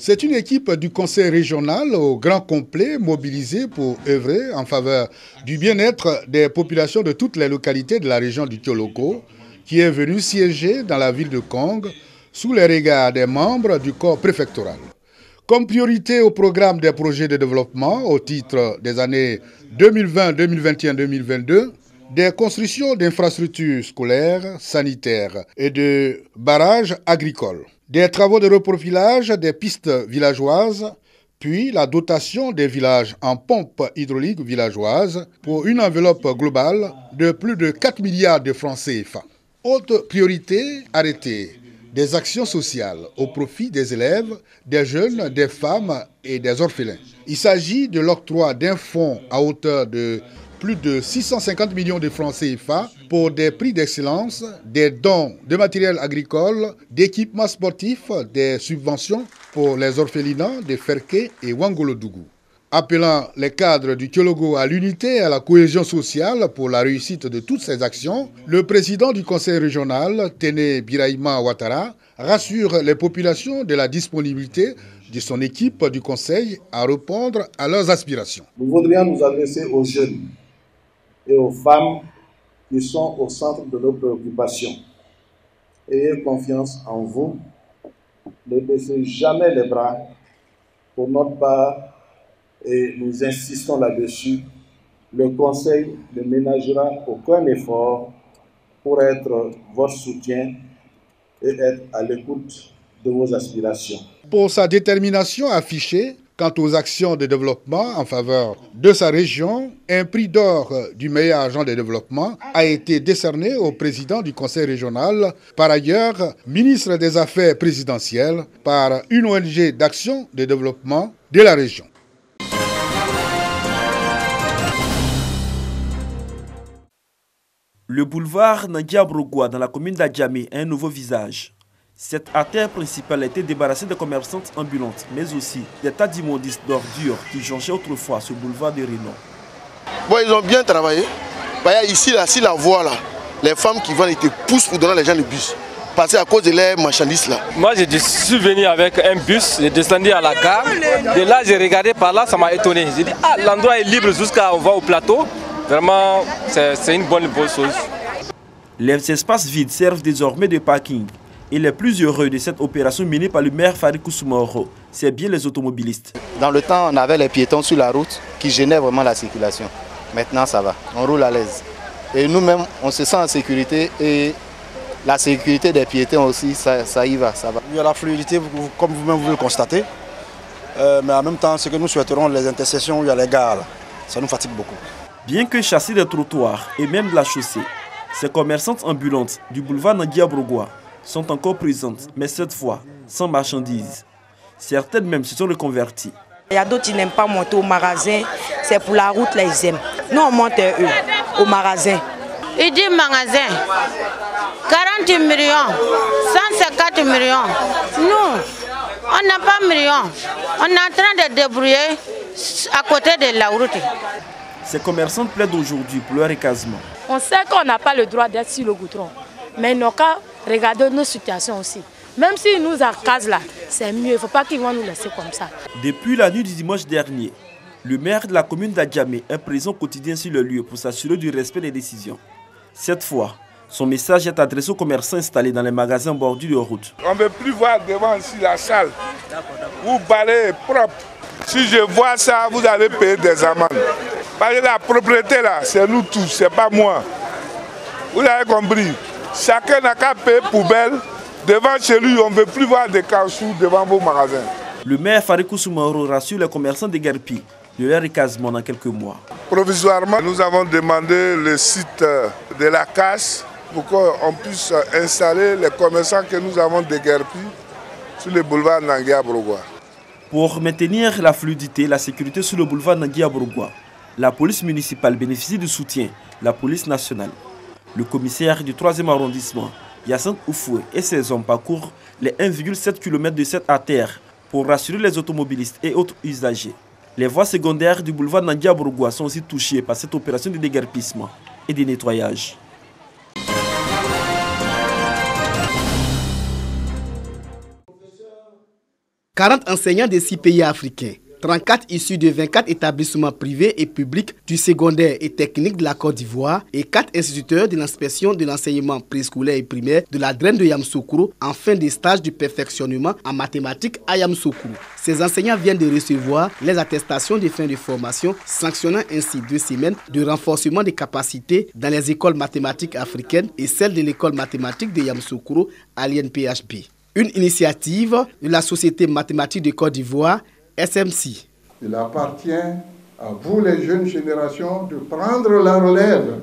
C'est une équipe du conseil régional au grand complet mobilisée pour œuvrer en faveur du bien-être des populations de toutes les localités de la région du Kyoloko qui est venue siéger dans la ville de Kong sous les regards des membres du corps préfectoral. Comme priorité au programme des projets de développement au titre des années 2020, 2021, 2022, des constructions d'infrastructures scolaires, sanitaires et de barrages agricoles, des travaux de reprofilage des pistes villageoises, puis la dotation des villages en pompes hydrauliques villageoises pour une enveloppe globale de plus de 4 milliards de francs CFA. Autre priorité arrêtée, des actions sociales au profit des élèves, des jeunes, des femmes et des orphelins. Il s'agit de l'octroi d'un fonds à hauteur de plus de 650 millions de francs CFA pour des prix d'excellence, des dons de matériel agricole, d'équipements sportifs, des subventions pour les orphelinats de Ferké et Wangolodougou. Appelant les cadres du Kyologo à l'unité et à la cohésion sociale pour la réussite de toutes ces actions, le président du conseil régional, Téné Birahima Ouattara, rassure les populations de la disponibilité de son équipe du conseil à répondre à leurs aspirations. Nous voudrions nous adresser aux jeunes et aux femmes qui sont au centre de nos préoccupations. Ayez confiance en vous, ne baissez jamais les bras. Pour notre part, et nous insistons là-dessus, le Conseil ne ménagera aucun effort pour être votre soutien et être à l'écoute de vos aspirations. Pour sa détermination affichée quant aux actions de développement en faveur de sa région, un prix d'or du meilleur agent de développement a été décerné au président du conseil régional, par ailleurs ministre des Affaires présidentielles, par une ONG d'action de développement de la région. Le boulevard Nangia-Brogua dans la commune d'Adjamé a un nouveau visage. Cette artère principale a été débarrassée de commerçantes ambulantes, mais aussi des tas d'immondices d'ordures qui jonchaient autrefois ce boulevard de Rénon. Bon, ils ont bien travaillé. Ici, là, si la voie, là, les femmes qui vendent, ils te poussent pour donner les gens le bus. Parce qu'à cause de leurs marchandises là. Moi, je suis venu avec un bus, j'ai descendu à la gare. Et là, j'ai regardé par là, ça m'a étonné. J'ai dit, ah, l'endroit est libre jusqu'à on va au plateau. Vraiment, c'est une bonne chose. Les espaces vides servent désormais de parking. Et les plus heureux de cette opération menée par le maire Farid Koussoumoro, c'est bien les automobilistes. Dans le temps, on avait les piétons sur la route qui gênaient vraiment la circulation. Maintenant, ça va, on roule à l'aise. Et nous-mêmes, on se sent en sécurité et la sécurité des piétons aussi, ça y va, ça va. Il y a la fluidité, comme vous-même vous le constatez. Mais en même temps, ce que nous souhaiterons, les intersections où il y a les gares, ça nous fatigue beaucoup. Bien que chassés des trottoirs et même de la chaussée, ces commerçantes ambulantes du boulevard Nangia-Brogua sont encore présentes, mais cette fois sans marchandises. Certaines même se sont reconverties. Il y a d'autres qui n'aiment pas monter au magasin, c'est pour la route, là, ils aiment. Nous, on monte eux, au magasin. Il dit magasin, 40 millions, 150 millions. Nous, on n'a pas millions. On est en train de débrouiller à côté de la route. Ces commerçantes plaident aujourd'hui pour leur recasement. On sait qu'on n'a pas le droit d'être sur le goudron, mais nos cas, regardez nos situations aussi. Même s'ils nous accasent là, c'est mieux, il ne faut pas qu'ils vont nous laisser comme ça. Depuis la nuit du dimanche dernier, le maire de la commune d'Adjamé est présent au quotidien sur le lieu pour s'assurer du respect des décisions. Cette fois, son message est adressé aux commerçants installés dans les magasins bordure de route. On ne veut plus voir devant ici la salle. Vous balayez propre. Si je vois ça, vous allez payer des amendes. Parce que la propriété là, c'est nous tous, c'est pas moi. Vous avez compris. Chacun n'a qu'à payer poubelle. Devant chez lui, on ne veut plus voir des caoutchoucs devant vos magasins. Le maire Farid Koussoumoro rassure les commerçants de Guerpi de leur recasement dans quelques mois. Provisoirement, nous avons demandé le site de la casse pour qu'on puisse installer les commerçants que nous avons de Guerpi sur le boulevard Nangia-Brogua. Pour maintenir la fluidité et la sécurité sur le boulevard Nangia-Brogua, la police municipale bénéficie du soutien de la police nationale. Le commissaire du 3e arrondissement, Yassine Oufoué, et ses hommes parcourent les 1,7 km de cette artère pour rassurer les automobilistes et autres usagers. Les voies secondaires du boulevard Nangia-Brogua sont aussi touchées par cette opération de déguerpissement et de nettoyage. 40 enseignants de 6 pays africains, 34 issus de 24 établissements privés et publics du secondaire et technique de la Côte d'Ivoire et 4 instituteurs de l'inspection de l'enseignement préscolaire et primaire de la DREN de Yamoussoukro en fin de stage de perfectionnement en mathématiques à Yamoussoukro. Ces enseignants viennent de recevoir les attestations de fin de formation, sanctionnant ainsi 2 semaines de renforcement des capacités dans les écoles mathématiques africaines et celle de l'école mathématique de Yamoussoukro à l'INPHB. Une initiative de la Société mathématique de Côte d'Ivoire, SMC. Il appartient à vous, les jeunes générations, de prendre la relève.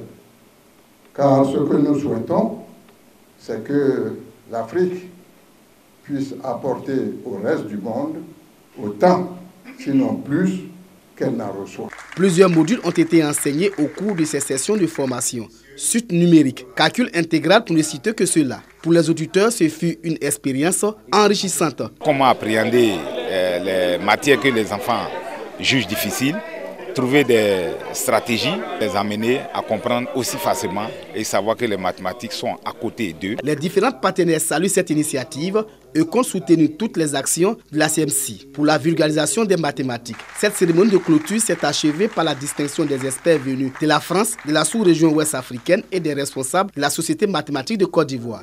Car ce que nous souhaitons, c'est que l'Afrique puisse apporter au reste du monde autant, sinon plus, qu'elle n'en reçoit. Plusieurs modules ont été enseignés au cours de ces sessions de formation. Suite numérique, calcul intégral pour ne citer que cela. Pour les auditeurs, ce fut une expérience enrichissante. Comment appréhender les matières que les enfants jugent difficiles, trouver des stratégies, les amener à comprendre aussi facilement et savoir que les mathématiques sont à côté d'eux. Les différents partenaires saluent cette initiative et comptent soutenir toutes les actions de la CMC pour la vulgarisation des mathématiques. Cette cérémonie de clôture s'est achevée par la distinction des experts venus de la France, de la sous-région ouest africaine et des responsables de la Société mathématique de Côte d'Ivoire.